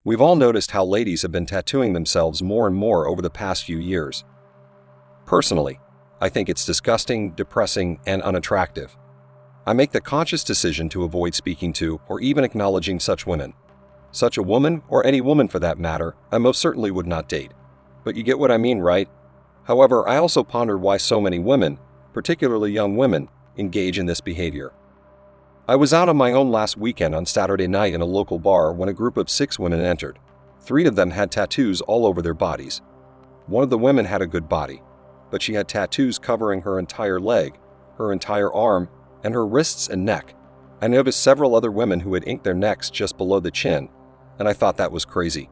We've all noticed how ladies have been tattooing themselves more and more over the past few years. Personally, I think it's disgusting, depressing, and unattractive. I make the conscious decision to avoid speaking to or even acknowledging such women. Such a woman, or any woman for that matter, I most certainly would not date. But you get what I mean, right? However, I also ponder why so many women, particularly young women, engage in this behavior. I was out on my own last weekend on Saturday night in a local bar when a group of 6 women entered. 3 of them had tattoos all over their bodies. One of the women had a good body, but she had tattoos covering her entire leg, her entire arm, and her wrists and neck. I noticed several other women who had inked their necks just below the chin, and I thought that was crazy.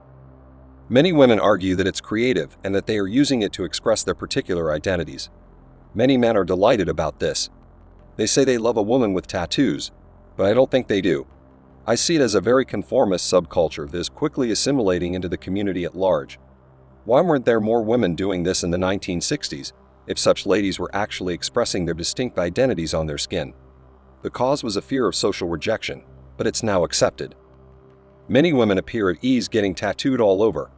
Many women argue that it's creative and that they are using it to express their particular identities. Many men are delighted about this. They say they love a woman with tattoos, but I don't think they do. I see it as a very conformist subculture that is quickly assimilating into the community at large. Why weren't there more women doing this in the 1960s if such ladies were actually expressing their distinct identities on their skin? The cause was a fear of social rejection, but it's now accepted. Many women appear at ease getting tattooed all over.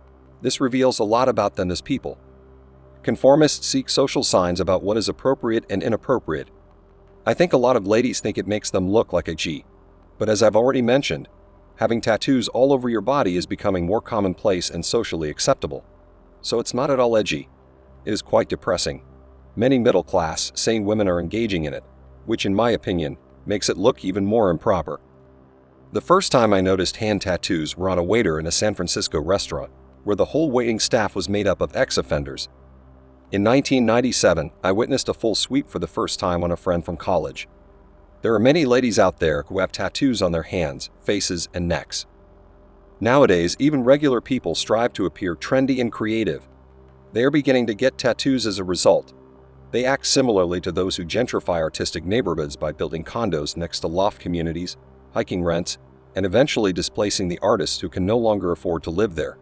This reveals a lot about them as people. Conformists seek social signs about what is appropriate and inappropriate. I think a lot of ladies think it makes them look like a G. But as I've already mentioned, having tattoos all over your body is becoming more commonplace and socially acceptable. So it's not at all edgy. It is quite depressing. Many middle-class, sane women are engaging in it, which in my opinion, makes it look even more improper. The first time I noticed hand tattoos were on a waiter in a San Francisco restaurant, where the whole waiting staff was made up of ex-offenders. In 1997, I witnessed a full sweep for the first time on a friend from college. There are many ladies out there who have tattoos on their hands, faces, and necks. Nowadays, even regular people strive to appear trendy and creative. They are beginning to get tattoos as a result. They act similarly to those who gentrify artistic neighborhoods by building condos next to loft communities, hiking rents, and eventually displacing the artists who can no longer afford to live there.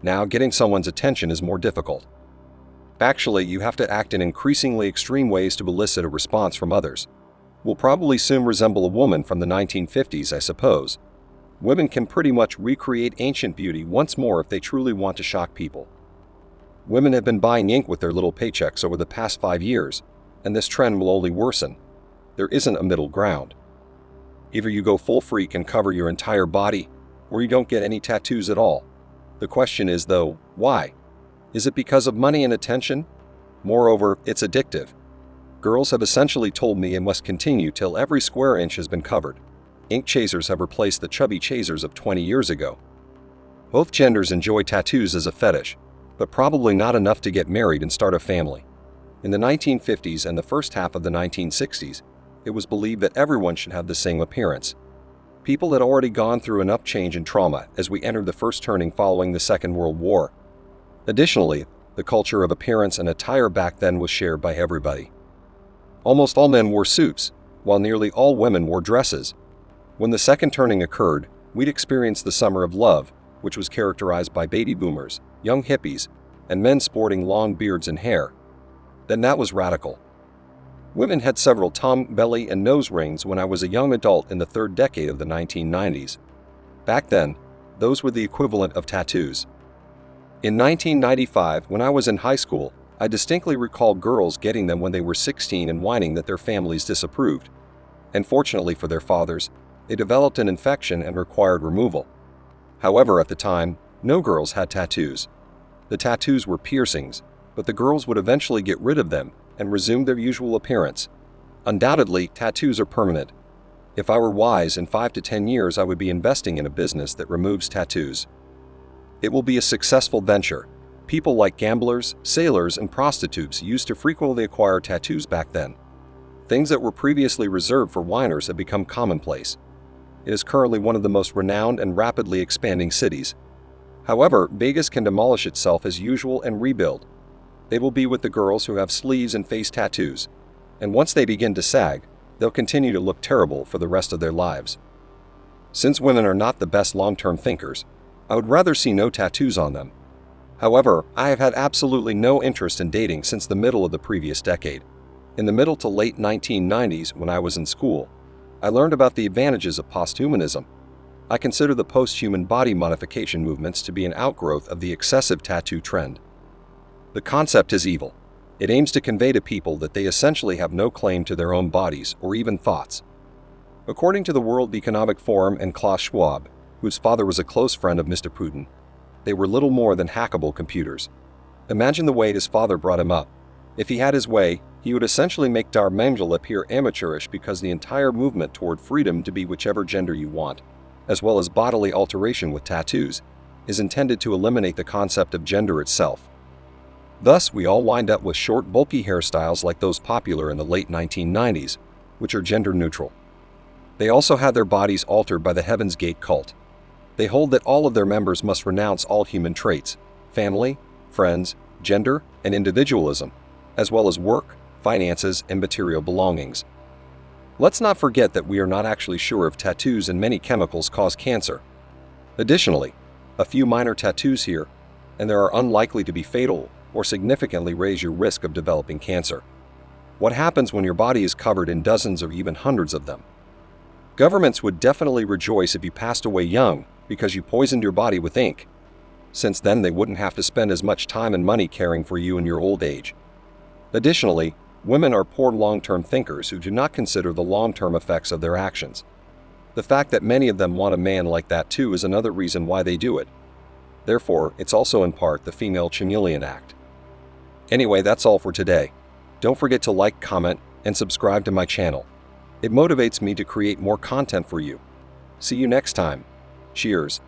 Now, getting someone's attention is more difficult. Actually, you have to act in increasingly extreme ways to elicit a response from others. We'll probably soon resemble a woman from the 1950s, I suppose. Women can pretty much recreate ancient beauty once more if they truly want to shock people. Women have been buying ink with their little paychecks over the past 5 years, and this trend will only worsen. There isn't a middle ground. Either you go full freak and cover your entire body, or you don't get any tattoos at all. The question is, though, why? Is it because of money and attention? Moreover, it's addictive. Girls have essentially told me it must continue till every square inch has been covered. Ink chasers have replaced the chubby chasers of 20 years ago. Both genders enjoy tattoos as a fetish, but probably not enough to get married and start a family. In the 1950s and the first half of the 1960s, it was believed that everyone should have the same appearance. People had already gone through enough change and trauma as we entered the first turning following the Second World War. Additionally, the culture of appearance and attire back then was shared by everybody. Almost all men wore suits, while nearly all women wore dresses. When the second turning occurred, we'd experienced the summer of love, which was characterized by baby boomers, young hippies, and men sporting long beards and hair. Then that was radical. Women had several tongue, belly, and nose rings when I was a young adult in the third decade of the 1990s. Back then, those were the equivalent of tattoos. In 1995, when I was in high school, I distinctly recall girls getting them when they were 16 and whining that their families disapproved. And fortunately for their fathers, they developed an infection and required removal. However, at the time, no girls had tattoos. The tattoos were piercings, but the girls would eventually get rid of them and resume their usual appearance. Undoubtedly, tattoos are permanent. If I were wise, in 5 to 10 years I would be investing in a business that removes tattoos. It will be a successful venture. People like gamblers, sailors, and prostitutes used to frequently acquire tattoos back then. Things that were previously reserved for whiners have become commonplace. It is currently one of the most renowned and rapidly expanding cities. However, Vegas can demolish itself as usual and rebuild. They will be with the girls who have sleeves and face tattoos, and once they begin to sag, they'll continue to look terrible for the rest of their lives. Since women are not the best long-term thinkers, I would rather see no tattoos on them. However, I have had absolutely no interest in dating since the middle of the previous decade. In the middle to late 1990s, when I was in school, I learned about the advantages of posthumanism. I consider the post-human body modification movements to be an outgrowth of the excessive tattoo trend. The concept is evil. It aims to convey to people that they essentially have no claim to their own bodies or even thoughts. According to the World Economic Forum and Klaus Schwab, whose father was a close friend of Mr. Putin, they were little more than hackable computers. Imagine the way his father brought him up. If he had his way, he would essentially make Dar Mangel appear amateurish because the entire movement toward freedom to be whichever gender you want, as well as bodily alteration with tattoos, is intended to eliminate the concept of gender itself. Thus, we all wind up with short, bulky hairstyles like those popular in the late 1990s, which are gender neutral. They also had their bodies altered by the Heaven's Gate cult. They hold that all of their members must renounce all human traits, family, friends, gender, and individualism, as well as work, finances, and material belongings. Let's not forget that we are not actually sure if tattoos and many chemicals cause cancer. Additionally, a few minor tattoos here, and they are unlikely to be fatal or significantly raise your risk of developing cancer. What happens when your body is covered in dozens or even hundreds of them? Governments would definitely rejoice if you passed away young because you poisoned your body with ink, since then they wouldn't have to spend as much time and money caring for you in your old age. Additionally, women are poor long-term thinkers who do not consider the long-term effects of their actions. The fact that many of them want a man like that too is another reason why they do it. Therefore, it's also in part the female chameleon act. Anyway, that's all for today. Don't forget to like, comment, and subscribe to my channel. It motivates me to create more content for you. See you next time. Cheers.